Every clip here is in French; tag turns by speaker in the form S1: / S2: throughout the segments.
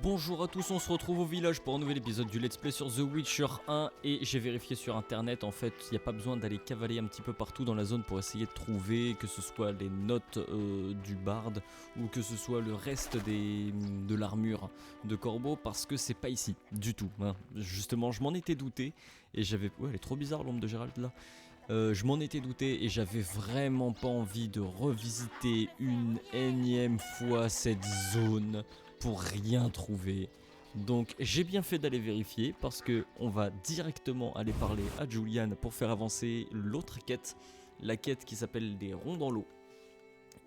S1: Bonjour à tous, on se retrouve au village pour un nouvel épisode du Let's Play sur The Witcher 1 et j'ai vérifié sur internet, en fait il n'y a pas besoin d'aller cavaler un petit peu partout dans la zone pour essayer de trouver que ce soit les notes du barde ou que ce soit le reste de l'armure de Corbeau, parce que c'est pas ici du tout, hein. Justement je m'en étais douté et j'avais... Ouais, elle est trop bizarre l'ombre de Gérald là. Je m'en étais douté et j'avais vraiment pas envie de revisiter une énième fois cette zone pour rien trouver. Donc j'ai bien fait d'aller vérifier parce que on va directement aller parler à Julian pour faire avancer l'autre quête, la quête qui s'appelle des ronds dans l'eau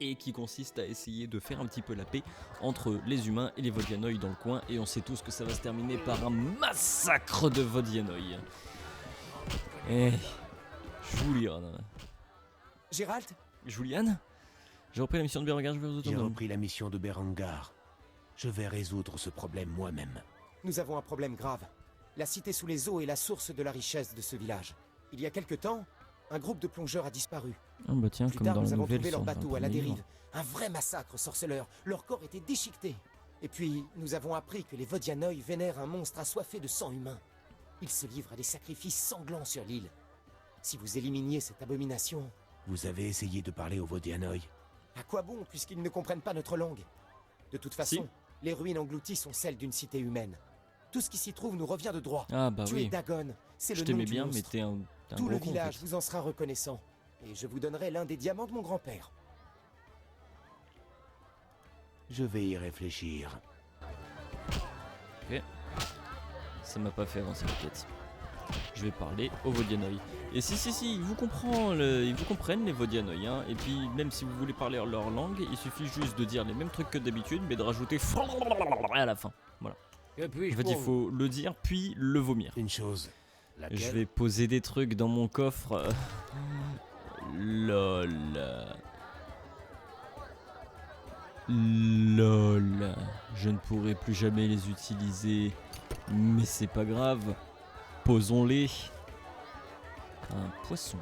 S1: et qui consiste à essayer de faire un petit peu la paix entre les humains et les Vodianoi dans le coin, et on sait tous que ça va se terminer par un massacre de Vodianoi. Et... Julian.
S2: Gérald ?
S1: Julian ? J'ai repris la mission de Berengar, je vais vous
S3: J'ai
S1: autonomes.
S3: repris la mission de Berengar. Je vais résoudre ce problème moi-même.
S2: Nous avons un problème grave. La cité sous les eaux est la source de la richesse de ce village. Il y a quelque temps, un groupe de plongeurs a disparu.
S1: Ah bah tiens,
S2: Plus
S1: comme
S2: tard,
S1: dans
S2: nous
S1: la
S2: avons
S1: nouvelle,
S2: trouvé leur
S1: ça,
S2: bateau
S1: un
S2: à la
S1: peu meilleur.
S2: dérive. Un vrai massacre sorceleur. Leur corps était déchiqueté. Et puis, nous avons appris que les Vodianoi vénèrent un monstre assoiffé de sang humain. Ils se livrent à des sacrifices sanglants sur l'île. Si vous éliminiez cette abomination,
S3: Vous avez essayé de parler aux Vodianoi.
S2: à quoi bon puisqu'ils ne comprennent pas notre langue? De toute façon,
S1: Si.
S2: les ruines englouties sont celles d'une cité humaine. Tout ce qui s'y trouve nous revient de droit.
S1: Ah bah
S2: Tuer
S1: oui,
S2: Dagon, c'est
S1: je
S2: le nom
S1: t'aimais
S2: du
S1: bien, mais
S2: monstre.
S1: t'es un
S2: Tout
S1: gros
S2: le
S1: con, en
S2: village
S1: fait.
S2: vous en sera reconnaissant. Et je vous donnerai l'un des diamants de mon grand-père.
S3: Je vais y réfléchir.
S1: Ok. Ça m'a pas fait avancer la quête. Je vais parler aux Vodianoi. Et si, ils vous comprennent les Vodianoi, hein. Et puis même si vous voulez parler leur langue, il suffit juste de dire les mêmes trucs que d'habitude, mais de rajouter à la fin. Voilà. En fait, il faut le dire puis le vomir.
S3: Une chose. Laquelle?
S1: Je vais poser des trucs dans mon coffre. LOL. LOL. Je ne pourrai plus jamais les utiliser. Mais c'est pas grave. Posons-les. Un poisson.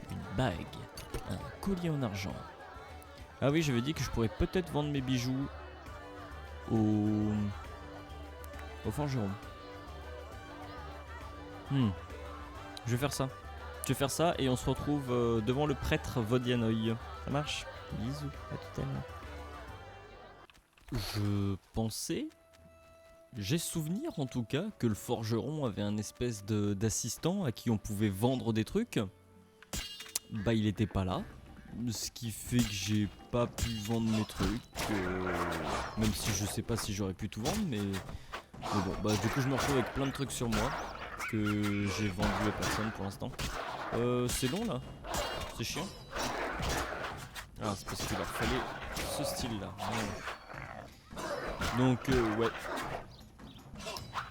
S1: Une bague. Un collier en argent. Ah oui, j'avais dit que je pourrais peut-être vendre mes bijoux au forgeron. Je vais faire ça. Je vais faire ça et on se retrouve devant le prêtre Vodianoi. Ça marche? Bisous, à tout à l'heure. Je pensais, j'ai souvenir en tout cas, que le forgeron avait un espèce d'assistant à qui on pouvait vendre des trucs. Bah il était pas là. Ce qui fait que j'ai pas pu vendre mes trucs. Même si je sais pas si j'aurais pu tout vendre, mais bon, bah du coup je me retrouve avec plein de trucs sur moi que j'ai vendu à personne pour l'instant. C'est long là? C'est chiant? Ah, c'est parce qu'il leur fallait ce style là. Donc ouais.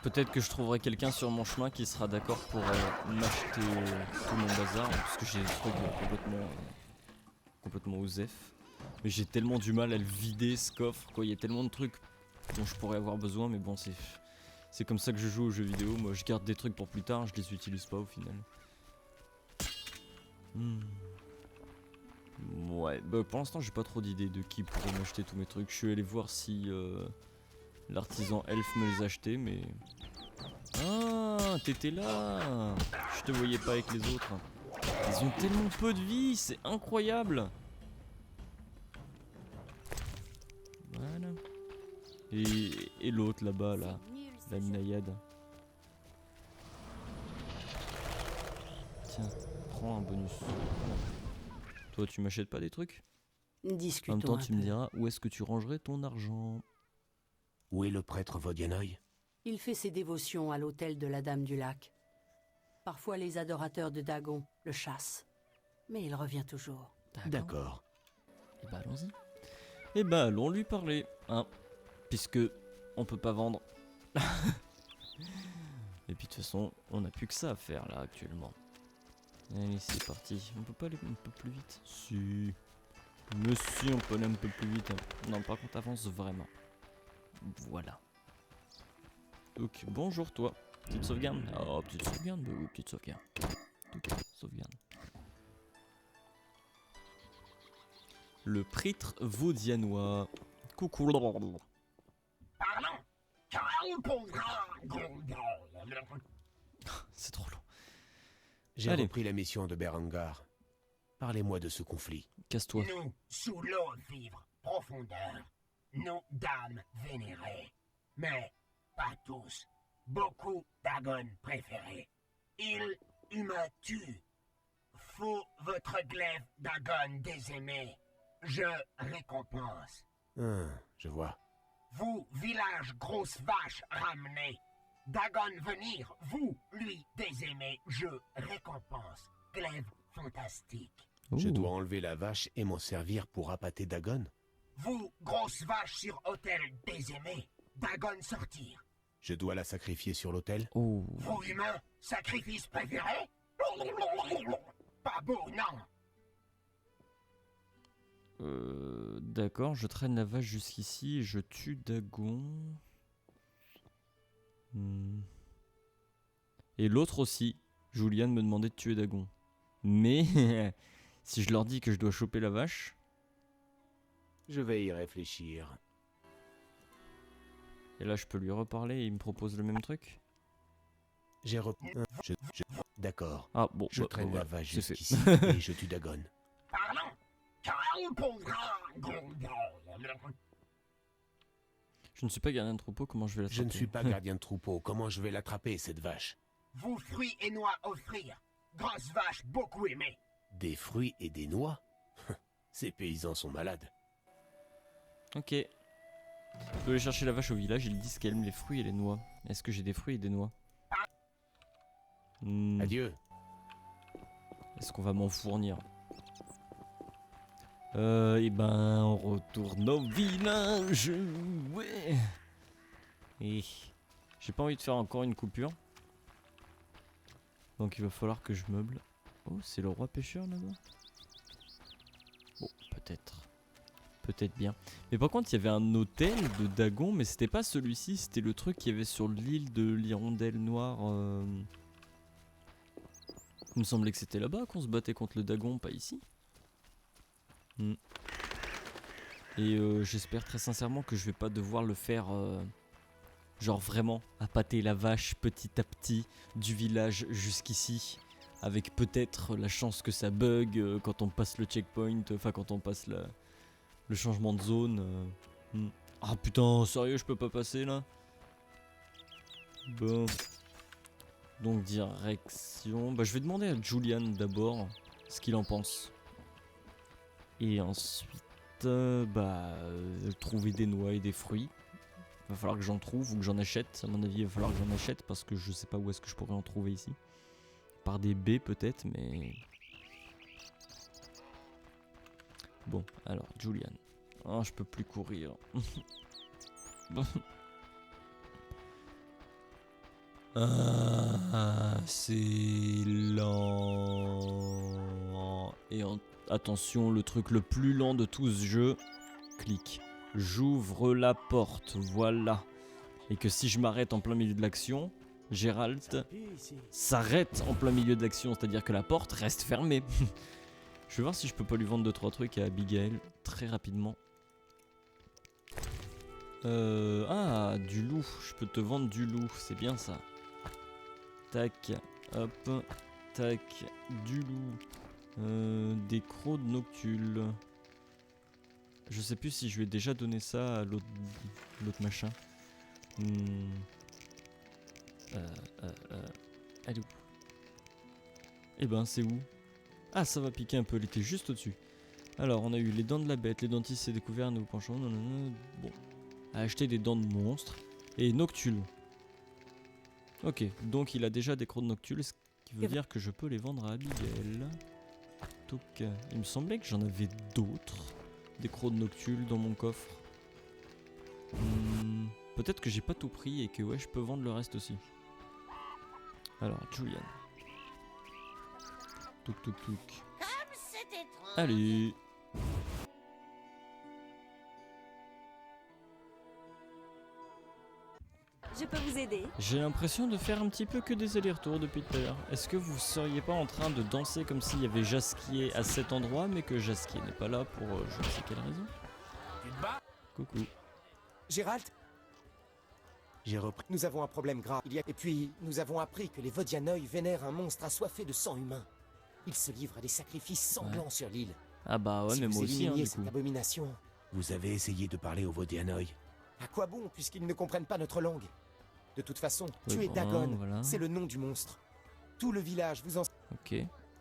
S1: Peut-être que je trouverai quelqu'un sur mon chemin qui sera d'accord pour m'acheter tout mon bazar, parce que j'ai des trucs complètement osef. Mais j'ai tellement du mal à le vider ce coffre, quoi. Il y a tellement de trucs dont je pourrais avoir besoin, mais bon, c'est comme ça que je joue aux jeux vidéo. Moi, je garde des trucs pour plus tard, je les utilise pas au final. Ouais, bah pour l'instant j'ai pas trop d'idées de qui pourrait m'acheter tous mes trucs. Je suis allé voir si l'artisan elfe me les achetait, mais... Ah, t'étais là. Je te voyais pas avec les autres. Ils ont tellement peu de vie, c'est incroyable. Voilà. Et l'autre là-bas, là, la naïade. Tiens, prends un bonus. Toi, tu m'achètes pas des trucs?
S4: Discutons
S1: En même temps,
S4: un
S1: tu me
S4: peu.
S1: diras où est-ce que tu rangerais ton argent.
S3: Où est le prêtre Vodianoi?
S4: Il fait ses dévotions à l'autel de la Dame du Lac. Parfois, les adorateurs de Dagon le chassent. Mais il revient toujours.
S3: D'accord.
S1: Et bah allons-y. Et bah allons lui parler, hein, puisque on peut pas vendre. Et puis de toute façon, on n'a plus que ça à faire là actuellement. Allez, c'est parti. On peut pas aller un peu plus vite? Si. Mais si, on peut aller un peu plus vite. Non, par contre, avance vraiment. Voilà. Donc, bonjour toi. Petite sauvegarde? Oh, petite sauvegarde? Bah oui, petite sauvegarde. Ok, sauvegarde. Le prêtre Vodianois. Coucou.
S5: Pardon,
S1: C'est trop long.
S3: J'ai
S1: Allez.
S3: repris la mission de Berengar. Parlez-moi de ce conflit.
S1: Casse-toi.
S5: Nous, sous l'eau vivre, profondeur, nos dames vénérées. Mais pas tous. Beaucoup Dagon préférés. Il me tue. Faut votre glaive Dagon désaimé. Je récompense.
S3: Je vois.
S5: Vous, village grosse vache ramenée. Dagon venir, vous, lui désaimé. Je récompense. Glaive fantastique.
S3: Je
S1: Ouh.
S3: dois enlever la vache et m'en servir pour appâter Dagon.
S5: Vous, grosse vache sur hôtel désaimé. Dagon sortir.
S3: Je dois la sacrifier sur l'autel.
S1: Oh.
S5: Vous humains, sacrifice préféré? Pas beau, non.
S1: D'accord, je traîne la vache jusqu'ici et je tue Dagon. Et l'autre aussi. Julian me demandait de tuer Dagon. Mais si je leur dis que je dois choper la vache.
S3: Je vais y réfléchir.
S1: Et là je peux lui reparler et il me propose le même truc.
S3: J'ai repris. D'accord.
S1: Ah bon,
S3: Je
S1: bah,
S3: traîne
S1: bah,
S3: la
S1: voilà,
S3: vache
S1: c'est fait.
S3: jusqu'ici et je tue Dagon.
S5: Pardon?
S1: Je ne suis pas gardien de troupeau, comment je vais l'attraper?
S3: Je ne suis pas gardien de troupeau. Comment je vais l'attraper, cette vache?
S5: Vous fruits et noix offrir. Grosse vache beaucoup aimée.
S3: Des fruits et des noix? Ces paysans sont malades.
S1: Ok. Je peux aller chercher la vache au village, ils disent qu'elle aime les fruits et les noix. Est-ce que j'ai des fruits et des noix?
S3: Adieu.
S1: Est-ce qu'on va m'en fournir? Et ben, on retourne au village. Ouais. Et j'ai pas envie de faire encore une coupure. Donc il va falloir que je meuble. Oh, c'est le roi pêcheur là-bas? Bon, peut-être. Peut-être bien. Mais par contre, il y avait un hôtel de Dagon, mais c'était pas celui-ci, c'était le truc qu'il y avait sur l'île de l'Hirondelle Noire. Il me semblait que c'était là-bas qu'on se battait contre le Dagon, pas ici. Et j'espère très sincèrement que je vais pas devoir le faire genre vraiment appâter la vache petit à petit du village jusqu'ici, avec peut-être la chance que ça bug quand on passe le checkpoint, enfin quand on passe le changement de zone. Ah putain, sérieux, je peux pas passer là? Bon. Donc direction... Bah je vais demander à Julian d'abord ce qu'il en pense. Et ensuite, trouver des noix et des fruits. Va falloir que j'en trouve ou que j'en achète. À mon avis, il va falloir que j'en achète parce que je sais pas où est-ce que je pourrais en trouver ici. Par des baies peut-être, mais... Bon, alors, Julian. Oh, je peux plus courir. Ah, c'est lent. Et attention, le truc le plus lent de tout ce jeu. Clic. J'ouvre la porte, voilà. Et que si je m'arrête en plein milieu de l'action, Gérald s'arrête en plein milieu de l'action, c'est-à-dire que la porte reste fermée. Je vais voir si je peux pas lui vendre 2-3 trucs à Abigail très rapidement. Ah, du loup. Je peux te vendre du loup, c'est bien ça. Tac, hop, tac, du loup. Des crocs de noctules. Je sais plus si je lui ai déjà donné ça à l'autre machin. Elle est où? Eh ben, c'est où? Ah, ça va piquer un peu, elle était juste au-dessus. Alors, on a eu les dents de la bête, les dentistes s'est découvert un nouveau penchant. Bon, à acheter des dents de monstre et noctules. Ok, donc il a déjà des crocs de noctules, ce qui veut dire que je peux les vendre à Abigail. Donc, il me semblait que j'en avais d'autres, des crocs de noctules dans mon coffre. Peut-être que j'ai pas tout pris et que ouais, je peux vendre le reste aussi. Alors, Julian. Touk touk touk. Allez.
S6: Je peux vous aider?
S1: J'ai l'impression de faire un petit peu que des allers-retours depuis tout à l'heure. Est-ce que vous seriez pas en train de danser comme s'il y avait Jasquier à cet endroit, mais que Jasquier n'est pas là pour je ne sais quelle raison? Coucou.
S2: Gérald?
S3: J'ai repris.
S2: Nous avons un problème grave. Et puis, nous avons appris que les Vodianoi vénèrent un monstre assoiffé de sang humain. Ils se livrent à des sacrifices sanglants sur l'île.
S1: Ah bah ouais,
S2: Si
S1: mais
S2: vous
S1: moi aussi, hein,
S2: éliminiez
S1: du
S2: cette
S1: coup.
S2: abomination,
S3: Vous avez essayé de parler aux Vodianoi.
S2: à quoi bon, puisqu'ils ne comprennent pas notre langue? De toute façon,
S1: Oui,
S2: tuer
S1: bon,
S2: Dagon,
S1: voilà.
S2: c'est le nom du monstre. Tout le village vous en...
S1: Ok.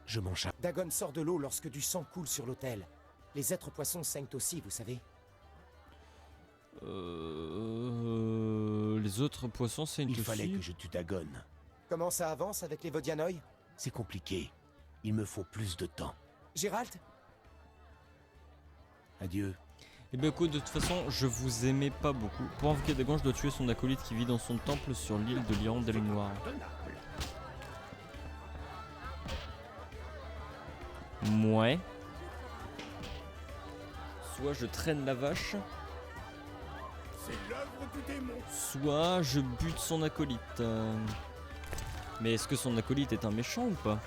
S3: Je m'en charge.
S2: Dagon sort de l'eau lorsque du sang coule sur l'autel. Les êtres poissons saignent aussi, vous savez.
S1: Les autres poissons, c'est une
S3: Il fallait que je tue Dagon.
S2: Comment ça avance avec les Vodianoi?
S3: C'est compliqué. Il me faut plus de temps.
S2: Gérald?
S3: Adieu.
S1: Eh bien écoute, de toute façon, je vous aimais pas beaucoup. Pour invoquer Dagon, je dois tuer son acolyte qui vit dans son temple sur l'île de l'Hirondelle Noire. Ouais. Soit je traîne la vache, soit je bute son acolyte. Mais est-ce que son acolyte est un méchant ou pas?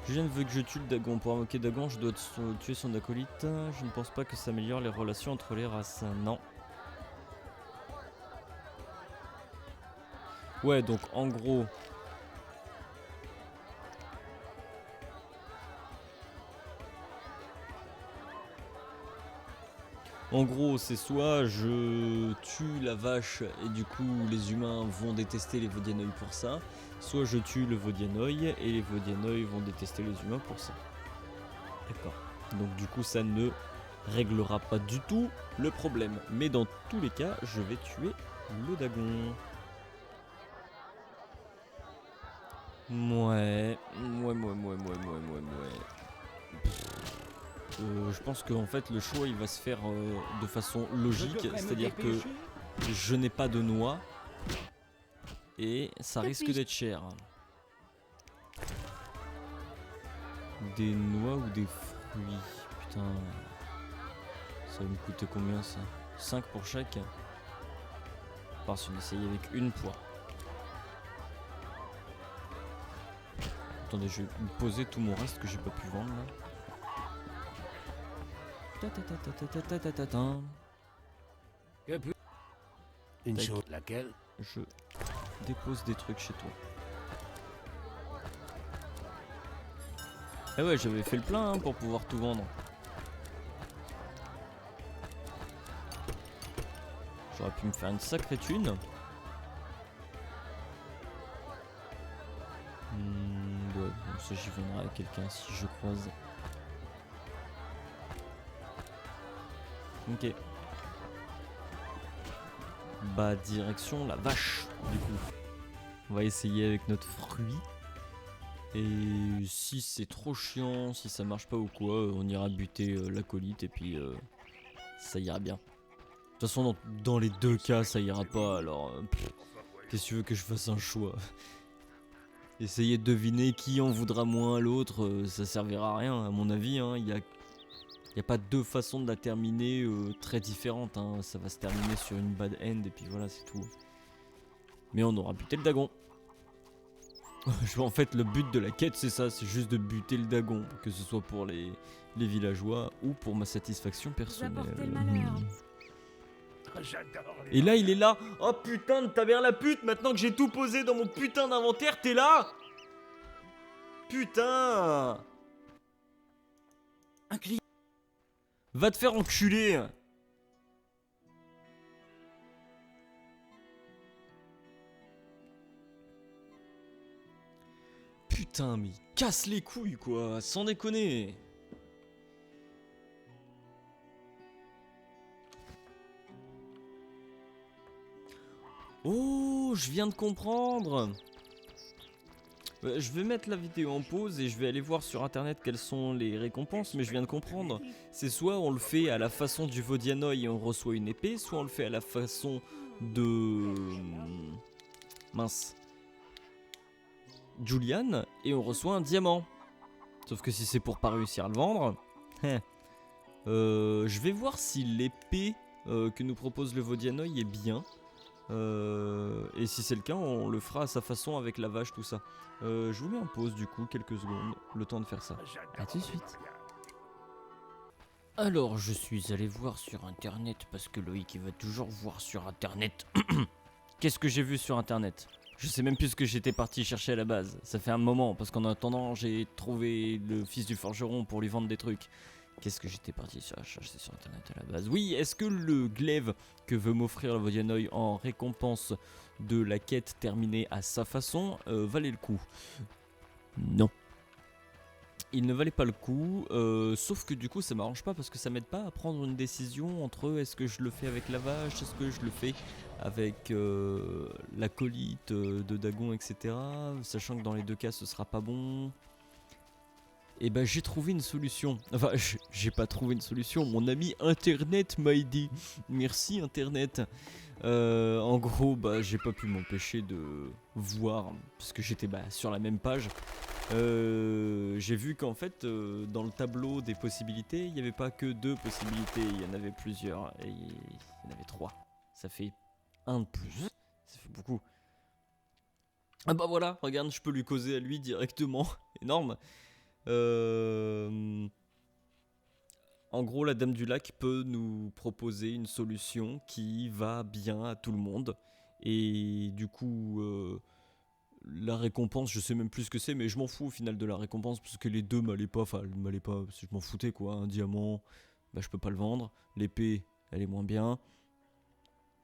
S1: Julien veut que je tue le Dagon. Pour invoquer Dagon, je dois tuer son acolyte. Je ne pense pas que ça améliore les relations entre les races. Non. Ouais, donc en gros... En gros, c'est soit je tue la vache et du coup les humains vont détester les Vodianoi pour ça, soit je tue le Vodianoi et les Vodianoi vont détester les humains pour ça. D'accord. Donc du coup ça ne réglera pas du tout le problème. Mais dans tous les cas, je vais tuer le Dagon. Ouais. Je pense qu'en fait le choix il va se faire de façon logique, c'est-à-dire que je n'ai pas de noix et ça risque d'être cher. Des noix ou des fruits? Putain, ça va me coûter combien ça? 5 pour chaque? Parce qu'on essaye avec une poire. Attendez, je vais me poser tout mon reste que j'ai pas pu vendre là.
S3: Une
S1: Tac.
S3: chose. Laquelle?
S1: Je dépose des trucs chez toi. Ah ouais, j'avais fait le plein hein, pour pouvoir tout vendre. J'aurais pu me faire une sacrée thune. Ouais, bon, ça j'y vendrai à quelqu'un si je croise. Ok. Bah direction la vache du coup. On va essayer avec notre fruit. Et si c'est trop chiant, si ça marche pas ou quoi, on ira buter l'acolyte et puis ça ira bien. De toute façon dans les deux cas ça ira pas alors qu'est-ce que tu veux que je fasse un choix? Essayer de deviner qui en voudra moins à l'autre, ça servira à rien à mon avis hein. Il y a pas deux façons de la terminer très différentes hein. Ça va se terminer sur une bad end et puis voilà c'est tout. Mais on aura buté le Dagon. En fait le but de la quête c'est ça, c'est juste de buter le Dagon. Que ce soit pour les villageois ou pour ma satisfaction personnelle. Et là il est là. Oh putain de ta mère la pute. Maintenant que j'ai tout posé dans mon putain d'inventaire, t'es là. Putain.
S2: Un client.
S1: Va te faire enculer. Putain mais il casse les couilles quoi, sans déconner. Oh, je viens de comprendre. Je vais mettre la vidéo en pause et je vais aller voir sur internet quelles sont les récompenses, mais je viens de comprendre. C'est soit on le fait à la façon du Vodianoi et on reçoit une épée, soit on le fait à la façon de... mince. Julian et on reçoit un diamant. Sauf que si c'est pour pas réussir à le vendre... je vais voir si l'épée que nous propose le Vodianoi est bien. Et si c'est le cas, on le fera à sa façon avec la vache, tout ça. Je vous mets en pause du coup, quelques secondes, le temps de faire ça. A tout de suite. Alors, je suis allé voir sur internet, parce que Loïc il va toujours voir sur internet. Qu'est-ce que j'ai vu sur internet? Je sais même plus ce que j'étais parti chercher à la base. Ça fait un moment, parce qu'en attendant, j'ai trouvé le fils du forgeron pour lui vendre des trucs. Qu'est-ce que j'étais parti chercher sur internet à la base? Oui, est-ce que le glaive que veut m'offrir le Vodianoï en récompense de la quête terminée à sa façon valait le coup? Non. Il ne valait pas le coup, sauf que du coup ça m'arrange pas parce que ça m'aide pas à prendre une décision entre est-ce que je le fais avec la vache, est-ce que je le fais avec l'acolyte de Dagon, etc. Sachant que dans les deux cas ce sera pas bon. Et ben j'ai trouvé une solution. Enfin, j'ai pas trouvé une solution, mon ami Internet m'a aidé. Merci Internet. En gros, bah j'ai pas pu m'empêcher de voir, parce que j'étais sur la même page. J'ai vu qu'en fait, dans le tableau des possibilités, il n'y avait pas que 2 possibilités, il y en avait plusieurs, et il y en avait 3. Ça fait 1 de plus, ça fait beaucoup. Ah bah voilà, regarde, je peux lui causer à lui directement, énorme. En gros, la Dame du Lac peut nous proposer une solution qui va bien à tout le monde, et du coup... la récompense, je sais même plus ce que c'est, mais je m'en fous au final de la récompense parce que les deux m'allaient pas, je m'en foutais quoi. Un diamant, bah je peux pas le vendre. L'épée, elle est moins bien.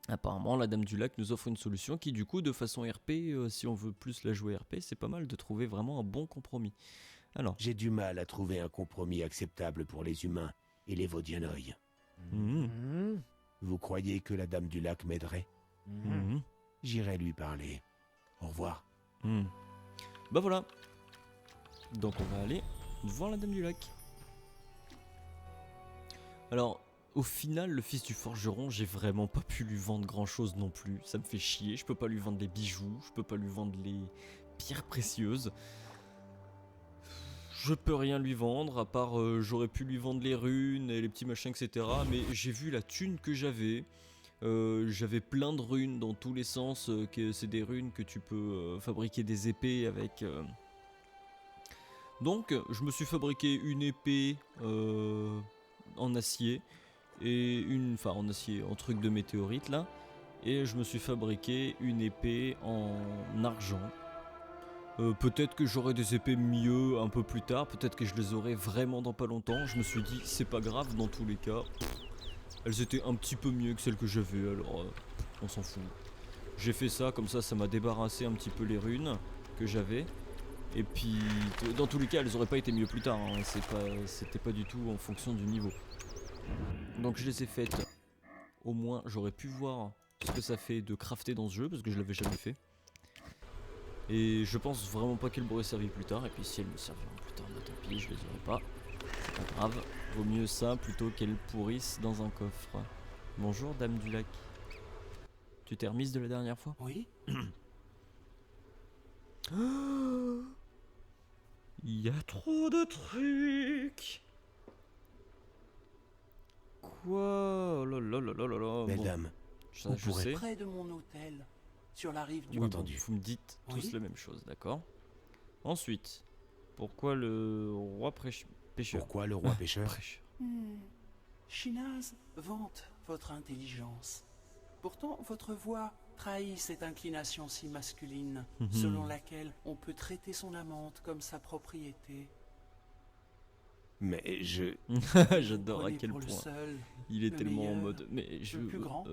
S1: Apparemment, la Dame du Lac nous offre une solution qui, du coup, de façon RP, si on veut plus la jouer RP, c'est pas mal de trouver vraiment un bon compromis. Alors,
S3: J'ai du mal à trouver un compromis acceptable pour les humains et les Vodianoï. Vous croyez que la Dame du Lac m'aiderait? J'irai lui parler. Au revoir.
S1: Bah voilà. Donc on va aller voir la Dame du Lac. Alors, au final, le fils du forgeron, j'ai vraiment pas pu lui vendre grand chose non plus. Ça me fait chier, je peux pas lui vendre les bijoux, je peux pas lui vendre les pierres précieuses. Je peux rien lui vendre, à part j'aurais pu lui vendre les runes et les petits machins, etc. Mais j'ai vu la thune que j'avais. J'avais plein de runes dans tous les sens, que c'est des runes que tu peux fabriquer des épées avec. Donc je me suis fabriqué une épée en acier et en acier, en truc de météorite là, et je me suis fabriqué une épée en argent. Peut-être que j'aurai des épées mieux un peu plus tard, peut-être que je les aurai vraiment dans pas longtemps. Je me suis dit c'est pas grave dans tous les cas. Elles étaient un petit peu mieux que celles que j'avais, alors on s'en fout. J'ai fait ça, comme ça m'a débarrassé un petit peu les runes que j'avais. Et puis, dans tous les cas, elles auraient pas été mieux plus tard, hein. C'était pas du tout en fonction du niveau. Donc je les ai faites. Au moins, j'aurais pu voir ce que ça fait de crafter dans ce jeu, parce que je l'avais jamais fait. Et je pense vraiment pas qu'elles m'auraient servi plus tard, et puis si elles me serviront plus tard, bah tant pis, je les aurais pas. C'est pas grave, vaut mieux ça plutôt qu'elles pourrissent dans un coffre. Bonjour Dame du Lac. Tu t'es remise de la dernière fois?
S4: Oui.
S1: Il y a trop de trucs. Quoi? Oh là là là là là là.
S3: Belle
S1: Bon,
S3: dame,
S1: ça,
S3: vous
S1: je
S3: pourrez-
S1: sais.
S4: Près de mon hôtel, sur la rive du
S1: Oui,
S3: Entendu.
S1: bon, vous me dites tous
S4: Oui.
S1: la même chose, d'accord? Ensuite, pourquoi le roi pêcheur?
S3: Pourquoi le roi pêcheur?
S1: Prêcheur.
S4: Shinaz vante votre intelligence. Pourtant, votre voix trahit cette inclination si masculine, selon laquelle on peut traiter son amante comme sa propriété.
S3: Mais je...
S1: J'adore à
S4: Prenez
S1: quel
S4: pour le
S1: point
S4: seul,
S1: il est
S4: le
S1: tellement en
S4: meilleur,
S1: mode. Mais je.
S4: plus grand.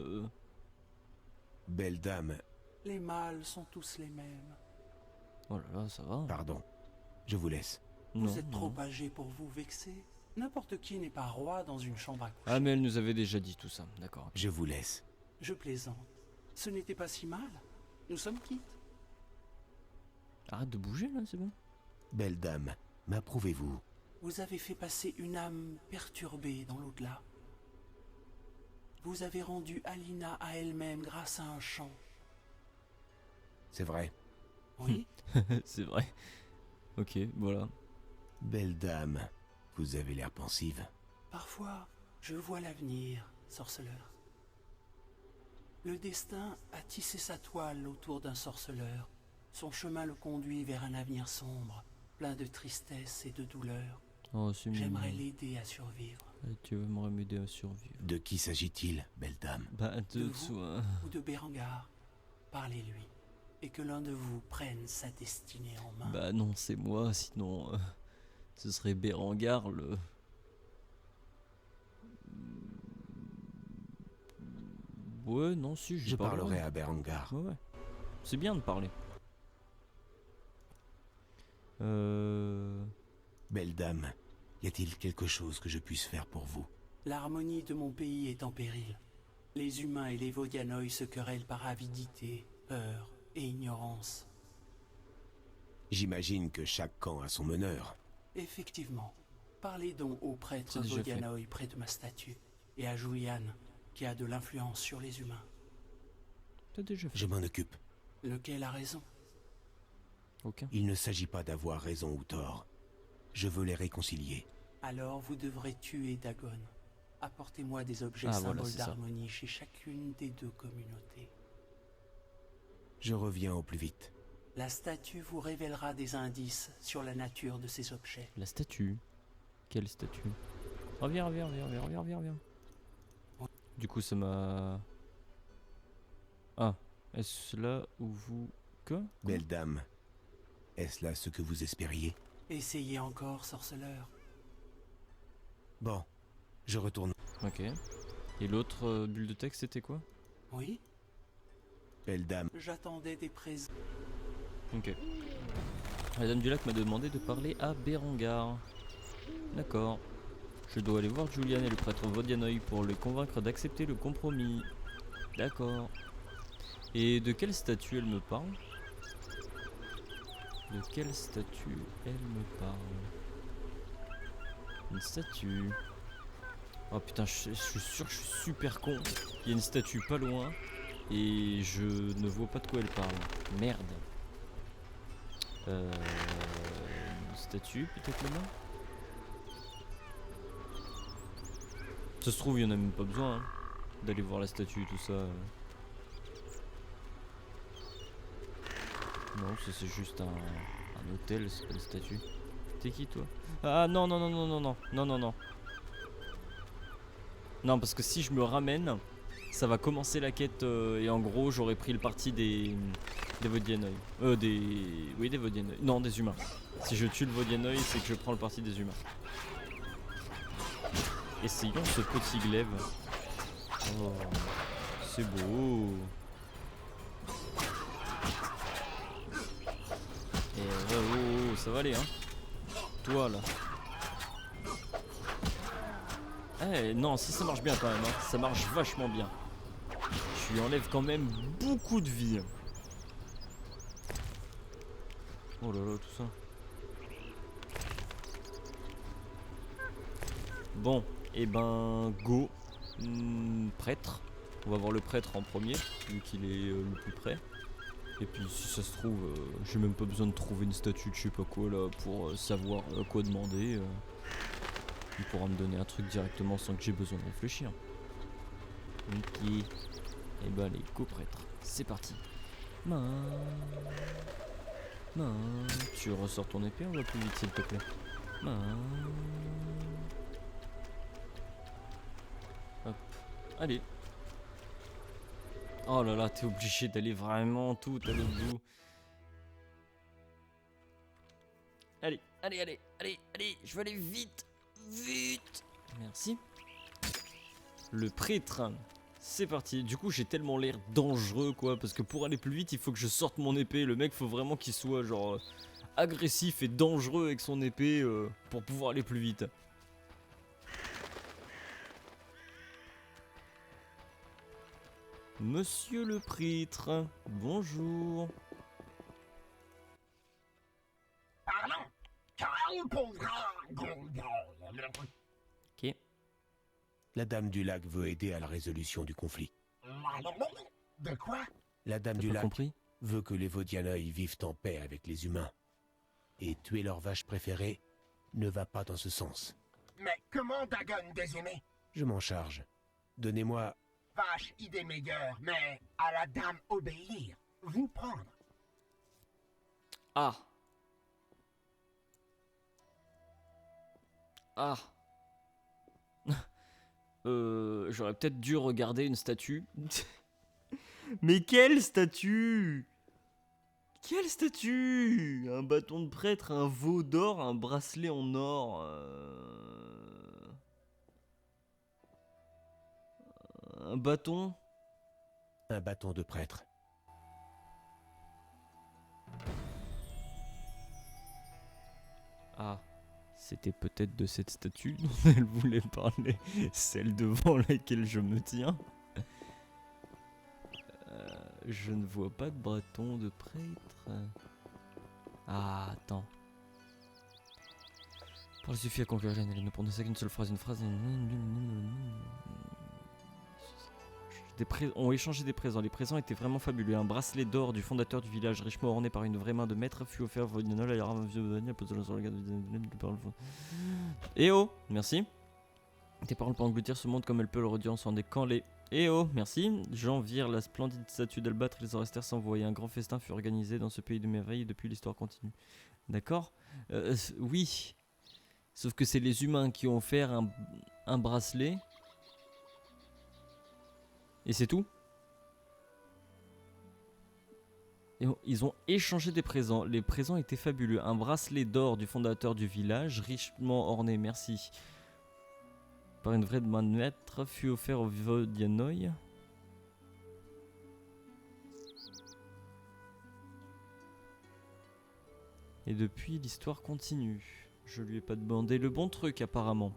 S3: Belle dame,
S4: Les mâles sont tous les mêmes.
S1: Oh là là, ça va.
S3: pardon. Je vous laisse.
S1: Non,
S4: Vous êtes
S1: non.
S4: trop âgé pour vous vexer. N'importe qui n'est pas roi dans une chambre à coucher.
S1: Ah, mais elle nous avait déjà dit tout ça, d'accord.
S3: Je vous laisse.
S4: Je plaisante. Ce n'était pas si mal. Nous sommes quittes.
S1: Arrête de bouger là, c'est bon.
S3: Belle dame, m'approuvez-vous?
S4: Vous avez fait passer une âme perturbée dans l'au-delà. Vous avez rendu Alina à elle-même grâce à un chant.
S3: C'est vrai.
S4: Oui,
S1: C'est vrai. Ok, voilà.
S3: Belle dame, vous avez l'air pensive.
S4: parfois, je vois l'avenir, sorceleur. Le destin a tissé sa toile autour d'un sorceleur. Son chemin le conduit vers un avenir sombre, plein de tristesse et de douleur.
S1: Oh, c'est
S4: J'aimerais
S1: mignon.
S4: l'aider à survivre.
S1: Tu aimerais m'aider à survivre.
S3: De qui s'agit-il, belle dame?
S1: Bah,
S4: De
S1: de
S4: vous
S1: toi.
S4: ou de Berengar. parlez-lui. Et que l'un de vous prenne sa destinée en main.
S1: Bah non, c'est moi, sinon ce serait Berengar le... Ouais, non, si,
S3: Je parlerai à Berengar.
S1: Ouais, ouais. C'est bien de parler.
S3: Belle dame, y a-t-il quelque chose que je puisse faire pour vous?
S4: L'harmonie de mon pays est en péril. Les humains et les Vodianoi se querellent par avidité, peur et ignorance.
S3: J'imagine que chaque camp a son meneur.
S4: Effectivement. Parlez donc au prêtre
S1: C'est déjà fait.
S4: Vodianoi près de ma statue, et à Julian, qui a de l'influence sur les humains.
S1: T'as déjà fait.
S3: Je m'en occupe.
S4: Lequel a raison?
S1: Aucun.
S3: Il ne s'agit pas d'avoir raison ou tort. Je veux les réconcilier.
S4: Alors vous devrez tuer Dagon. Apportez-moi des objets
S1: Ah, voilà,
S4: symboles
S1: c'est ça.
S4: d'harmonie chez chacune des deux communautés.
S3: Je reviens au plus vite.
S4: La statue vous révélera des indices sur la nature de ces objets.
S1: La statue. Quelle statue? Reviens, reviens, reviens, reviens, reviens, reviens, reviens. Du coup, ça m'a... Ah, est-ce là où vous... Quoi?
S3: Belle dame, est-ce là ce que vous espériez?
S4: Essayez encore, sorceleur.
S3: Bon, je retourne.
S1: Ok. Et l'autre bulle de texte, c'était quoi?
S4: Oui?
S3: Belle dame,
S4: J'attendais des présents.
S1: Ok. La dame du lac m'a demandé de parler à Berengar. D'accord. Je dois aller voir Julian et le prêtre Vodianoi pour les convaincre d'accepter le compromis. D'accord. Et de quelle statue elle me parle? De quelle statue elle me parle? Une statue. Oh putain, je suis sûr que je suis super con. Il y a une statue pas loin et je ne vois pas de quoi elle parle. Merde. Une statue peut-être là-bas? Ça se trouve, il y en a même pas besoin hein, d'aller voir la statue, tout ça. Non, ça c'est juste un hôtel, c'est pas une statue. T'es qui toi? Ah non, non, non, non, non, non, non, non, non. Non, parce que si je me ramène, ça va commencer la quête et en gros, j'aurais pris le parti des Vodianoi. Oui, des Vodianoi. Non, des humains. Si je tue le Vodianoi, c'est que je prends le parti des humains. Essayons ce petit glaive. Oh, c'est beau. Et oh, ça va aller, hein. Toi là. Eh non, si ça marche bien quand même, hein. Ça marche vachement bien. Je lui enlève quand même beaucoup de vie. Oh là là, tout ça. Bon, et ben go. Prêtre. On va voir le prêtre en premier, vu qu'il est le plus près. Et puis si ça se trouve, j'ai même pas besoin de trouver une statue de je sais pas quoi là pour savoir quoi demander. Il pourra me donner un truc directement sans que j'ai besoin de réfléchir. Ok. Et bah allez, go prêtre. C'est parti. Tu ressors ton épée, on va plus vite s'il te plaît. Hop. Allez. Oh là là, t'es obligé d'aller vraiment tout à l'autre bout. Allez, allez, allez, allez, allez, je vais aller vite, vite. Merci. Le prêtre. C'est parti. Du coup, j'ai tellement l'air dangereux, quoi, parce que pour aller plus vite, il faut que je sorte mon épée. Le mec, faut vraiment qu'il soit genre agressif et dangereux avec son épée pour pouvoir aller plus vite. Monsieur le prêtre, bonjour.
S5: Parlons.
S1: Ok.
S3: la dame du lac veut aider à la résolution du conflit.
S5: De quoi?
S3: La dame
S1: T'as
S3: du
S1: pas
S3: lac
S1: compris?
S3: veut que les Vodianoi vivent en paix avec les humains. Et tuer leur vache préférée ne va pas dans ce sens.
S5: Mais comment Dagon désigner?
S3: Je m'en charge. Donnez-moi...
S5: Vache, idée meilleure, mais à la dame obéir. Vous prendre.
S1: Ah. Ah. J'aurais peut-être dû regarder une statue. Mais quelle statue? Quelle statue? Un bâton de prêtre, un veau d'or, un bracelet en or. Un bâton.
S3: Un bâton de prêtre.
S1: Ah, c'était peut-être de cette statue dont elle voulait parler, celle devant laquelle je me tiens. Je ne vois pas de bâton de prêtre. Ah, attends. Il suffit à conquérir les ne prononcer qu'une seule phrase, une phrase. Ont échangé des présents. Les présents étaient vraiment fabuleux. Un bracelet d'or du fondateur du village, richement orné par une vraie main de maître, fut offert à Eh oh, merci. Tes paroles pour engloutir ce monde comme elle peut le redire sans décanler. Eh oh, merci. Jean vire la splendide statue d'Albâtre, ils en restèrent sans voix. Un grand festin fut organisé dans ce pays de merveilles et depuis l'histoire continue. D'accord. Oui. Sauf que c'est les humains qui ont offert un bracelet. Et c'est tout. Et ils ont échangé des présents. Les présents étaient fabuleux. Un bracelet d'or du fondateur du village, richement orné, merci, par une vraie main de maître, fut offert au Vodianoi. Et depuis, l'histoire continue. Je lui ai pas demandé le bon truc, apparemment.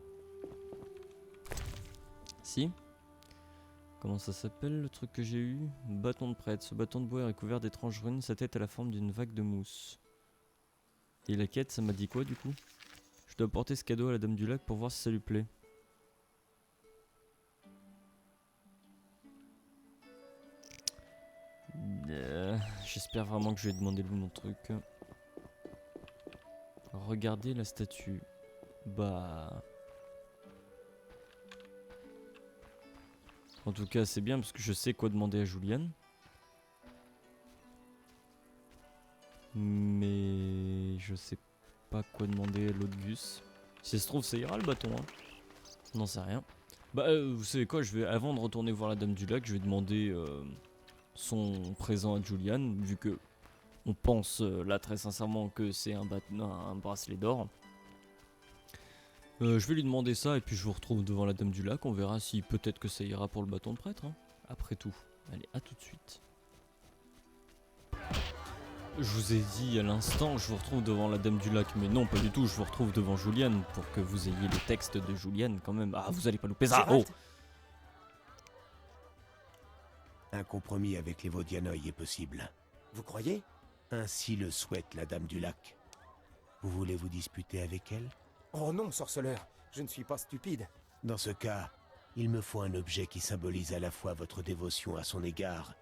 S1: Si. Comment ça s'appelle le truc que j'ai eu? Bâton de prêtre. Ce bâton de bois est recouvert d'étranges runes, sa tête a la forme d'une vague de mousse. Et la quête, ça m'a dit quoi du coup? Je dois apporter ce cadeau à la dame du lac pour voir si ça lui plaît. J'espère vraiment que je vais demander le bon truc. Regardez la statue. Bah... En tout cas, c'est bien parce que je sais quoi demander à Julian. Mais je sais pas quoi demander à l'autre Gus. Si ça se trouve, ça ira le bâton. Hein. N'en sais rien. Bah, vous savez quoi, avant de retourner voir la Dame du Lac, je vais demander son présent à Julian, vu que on pense là très sincèrement que c'est un bracelet d'or. Je vais lui demander ça et puis je vous retrouve devant la Dame du Lac. On verra si peut-être que ça ira pour le bâton de prêtre. Hein. Après tout. Allez, à tout de suite. Je vous ai dit à l'instant, je vous retrouve devant la Dame du Lac. Mais non, pas du tout. Je vous retrouve devant Julian pour que vous ayez le texte de Julian quand même. Ah, vous allez pas louper ça. Oh.
S3: Un compromis avec les Vodianoi est possible.
S2: Vous croyez?
S3: Ainsi le souhaite la Dame du Lac. Vous voulez vous disputer avec elle?
S2: Oh non, sorceleur, je ne suis pas stupide.
S3: Dans ce cas, il me faut un objet qui symbolise à la fois votre dévotion à son égard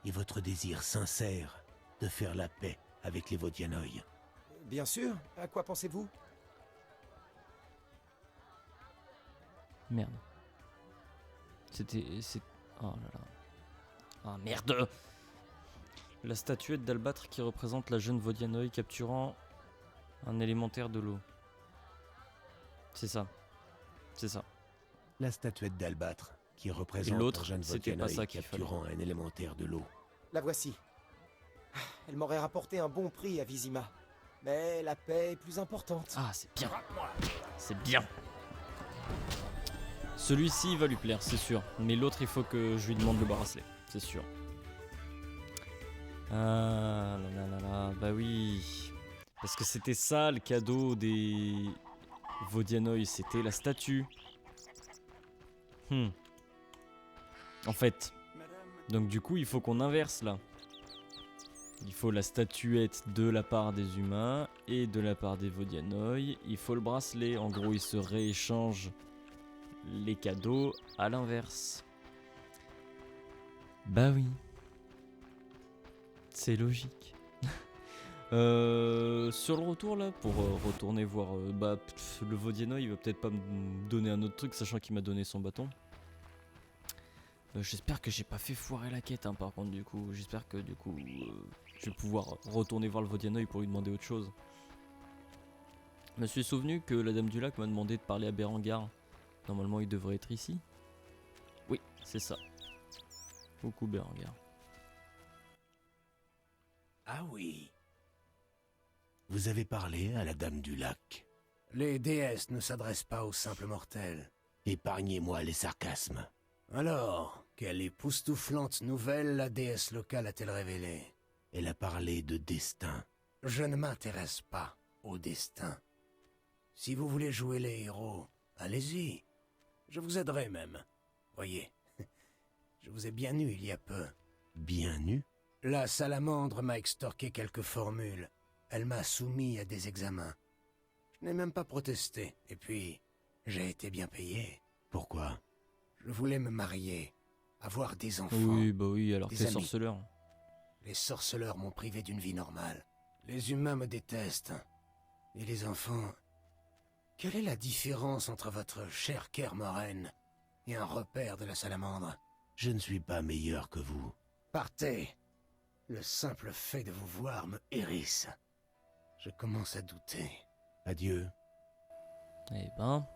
S3: et votre désir sincère de faire la paix avec les Vodianoi.
S2: Bien sûr, à quoi pensez-vous?
S1: Merde. Oh là là. Ah merde. La statuette d'Albâtre qui représente la jeune Vodianoi capturant un élémentaire de l'eau. C'est ça. C'est ça.
S3: La statuette d'Albâtre qui représente
S1: l'autre,
S3: un jeune
S1: c'était pas
S3: Vodianoi
S1: ça qu'il fallait.
S3: capturant un élémentaire de l'eau.
S2: La voici. Elle m'aurait rapporté un bon prix à Vizima. Mais la paix est plus importante.
S1: Ah, c'est bien. C'est bien. Celui-ci va lui plaire, c'est sûr. Mais l'autre, il faut que je lui demande le bracelet. C'est sûr. Ah là là là là. Bah oui. Parce que c'était ça le cadeau des Vodianoi. C'était la statue. En fait. Donc du coup, il faut qu'on inverse là. Il faut la statuette de la part des humains et de la part des Vodianoi. Il faut le bracelet. En gros, ils se rééchangent les cadeaux à l'inverse. Bah oui. C'est logique. Sur le retour là, pour retourner voir le Vodianoi, il va peut-être pas me donner un autre truc, sachant qu'il m'a donné son bâton. J'espère que j'ai pas fait foirer la quête, hein, par contre, du coup. J'espère que, du coup, je vais pouvoir retourner voir le Vodianoi pour lui demander autre chose. Je me suis souvenu que la Dame du Lac m'a demandé de parler à Berengar. Normalement, il devrait être ici. Oui, c'est ça. Coucou Berengar.
S3: Ah oui. Vous avez parlé à la Dame du Lac.
S6: Les déesses ne s'adressent pas aux simples mortels.
S3: Épargnez-moi les sarcasmes.
S6: Alors, quelle époustouflante nouvelle la déesse locale a-t-elle révélée?
S3: Elle a parlé de destin.
S6: Je ne m'intéresse pas au destin. Si vous voulez jouer les héros, allez-y. Je vous aiderai même. Voyez, je vous ai bien eu il y a peu.
S3: Bien nu?
S6: La salamandre m'a extorqué quelques formules. Elle m'a soumis à des examens. Je n'ai même pas protesté. Et puis, j'ai été bien payé.
S3: Pourquoi?
S6: Je voulais me marier, avoir des enfants.
S1: Oui, bah oui, alors
S6: Des
S1: t'es
S6: amis.
S1: sorceleur.
S6: Les sorceleurs m'ont privé d'une vie normale. Les humains me détestent. Et les enfants... Quelle est la différence entre votre chère Kermoren et un repère de la salamandre?
S3: Je ne suis pas meilleur que vous.
S6: Partez. Le simple fait de vous voir me hérisse. Je commence à douter.
S3: Adieu.
S1: Eh ben...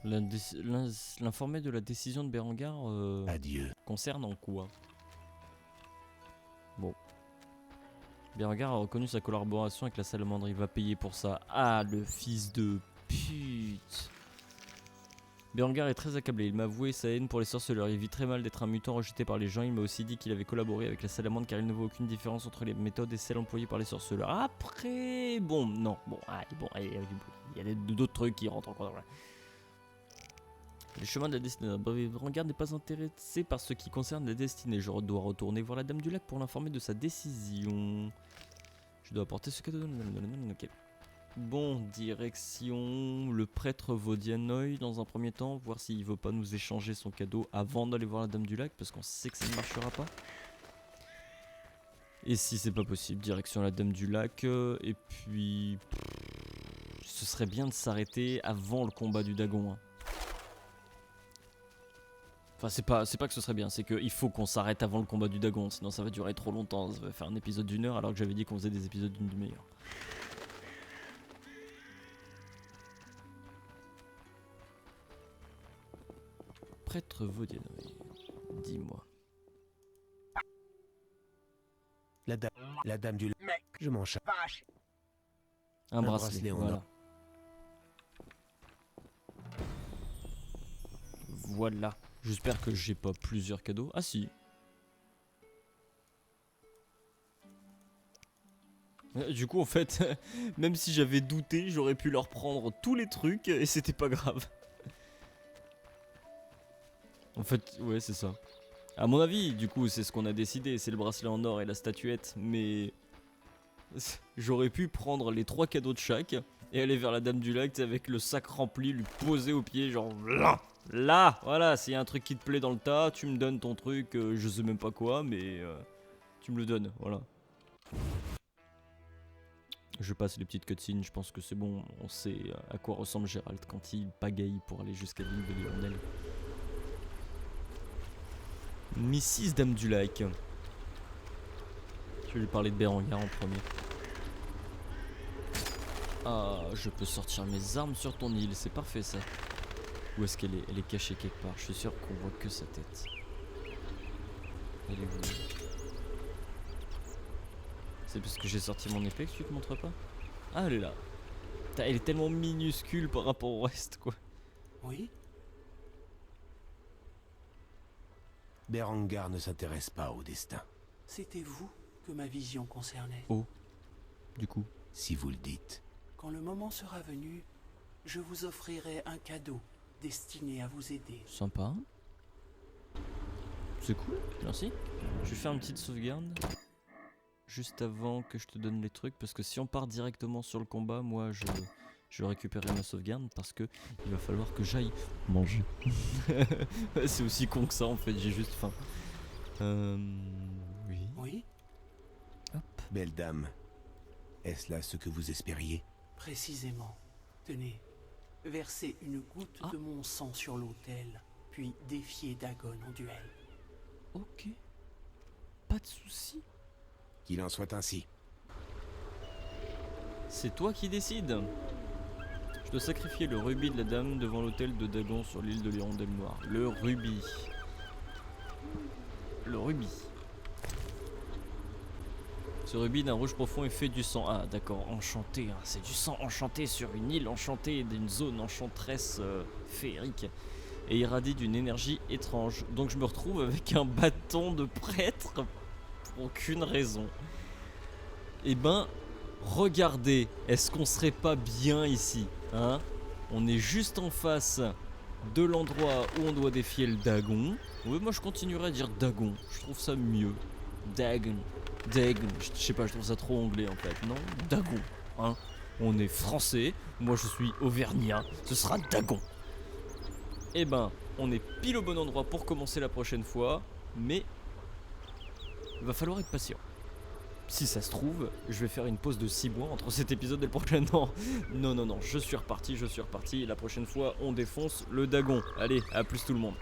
S1: L'informer de la décision de Berengar
S3: Adieu.
S1: concerne en quoi? Bon. Berengar a reconnu sa collaboration avec la salamandre, il va payer pour ça. Ah, le fils de pute. Berengar est très accablé, il m'a avoué sa haine pour les sorceleurs, il vit très mal d'être un mutant rejeté par les gens, il m'a aussi dit qu'il avait collaboré avec la salamandre car il ne voit aucune différence entre les méthodes et celles employées par les sorceleurs. Après, bon, non, bon, allez, il y a d'autres trucs qui rentrent encore dans la... Le chemin de la destinée. Berengar n'est pas intéressé par ce qui concerne la destinée. Je dois retourner voir la Dame du Lac pour l'informer de sa décision. Je dois apporter ce cadeau. Ok. Bon, direction le prêtre Vodianoï dans un premier temps, voir s'il veut pas nous échanger son cadeau avant d'aller voir la Dame du Lac, parce qu'on sait que ça ne marchera pas. Et si c'est pas possible, direction la Dame du Lac, et puis... ce serait bien de s'arrêter avant le combat du Dagon. Hein. Enfin, c'est pas que ce serait bien, c'est qu'il faut qu'on s'arrête avant le combat du Dagon, sinon ça va durer trop longtemps, ça va faire un épisode d'1 heure alors que j'avais dit qu'on faisait des épisodes d'une demi-heure. Prêtre Vodianoï, dis-moi.
S3: La Dame du Lac.
S5: Mec,
S3: Je m'en charge.
S5: vache.
S1: Un bracelet,
S3: en
S1: voilà.
S3: or.
S1: Voilà. J'espère que j'ai pas plusieurs cadeaux. Ah si. Du coup en fait, même si j'avais douté, j'aurais pu leur prendre tous les trucs et c'était pas grave. En fait, ouais c'est ça. À mon avis, du coup c'est ce qu'on a décidé, c'est le bracelet en or et la statuette, mais... j'aurais pu prendre les 3 cadeaux de chaque et aller vers la Dame du Lac avec le sac rempli, lui poser au pied genre là, voilà, s'il y a un truc qui te plaît dans le tas, tu me donnes ton truc, je sais même pas quoi, mais tu me le donnes, voilà. Je passe les petites cutscenes, je pense que c'est bon, on sait à quoi ressemble Gérald quand il pagaille pour aller jusqu'à l'île de l'Hirondelle. Mrs Dame du Lac. Je vais lui parler de Berengar en premier. Ah, je peux sortir mes armes sur ton île, c'est parfait ça. Où est-ce qu'elle est? Elle est cachée quelque part, je suis sûr qu'on voit que sa tête. Elle est où? C'est parce que j'ai sorti mon épée que tu te montres pas? Ah, elle est là. Putain, elle est tellement minuscule par rapport au reste, quoi.
S4: Oui?
S3: Berengar ne s'intéresse pas au destin.
S4: C'était vous que ma vision concernait.
S1: Oh. Du coup.
S3: Si vous le dites.
S4: Quand le moment sera venu, je vous offrirai un cadeau destiné à vous aider.
S1: Sympa. C'est cool, merci. Je vais faire une petite sauvegarde. Juste avant que je te donne les trucs. Parce que si on part directement sur le combat, moi je vais récupérer ma sauvegarde. Parce que il va falloir que j'aille manger. C'est aussi con que ça en fait, j'ai juste faim. Oui.
S4: Oui?
S1: Hop.
S3: Belle dame, est-ce là ce que vous espériez?
S4: Précisément. Tenez, versez une goutte de mon sang sur l'autel, puis défiez Dagon en duel.
S1: Ok. Pas de soucis.
S3: Qu'il en soit ainsi.
S1: C'est toi qui décides. Je dois sacrifier le rubis de la dame devant l'hôtel de Dagon sur l'île de l'Hirondelle Noire. Le rubis. Le rubis. Ce rubis d'un rouge profond est fait du sang. Ah d'accord, enchanté, hein. C'est du sang enchanté sur une île enchantée, d'une zone enchanteresse féerique. Et irradie d'une énergie étrange. Donc je me retrouve avec un bâton de prêtre pour aucune raison. Eh ben, regardez, est-ce qu'on serait pas bien ici, hein? On est juste en face de l'endroit où on doit défier le Dagon. Oui, moi je continuerai à dire Dagon, je trouve ça mieux. Dagon, Dagon, je sais pas, je trouve ça trop anglais en fait, non? Dagon, hein? On est français, moi je suis auvergnat, ce sera Dagon. Eh ben, on est pile au bon endroit pour commencer la prochaine fois, mais il va falloir être patient. Si ça se trouve, je vais faire une pause de 6 mois entre cet épisode et le prochain. Non, je suis reparti. La prochaine fois, on défonce le Dagon. Allez, à plus tout le monde.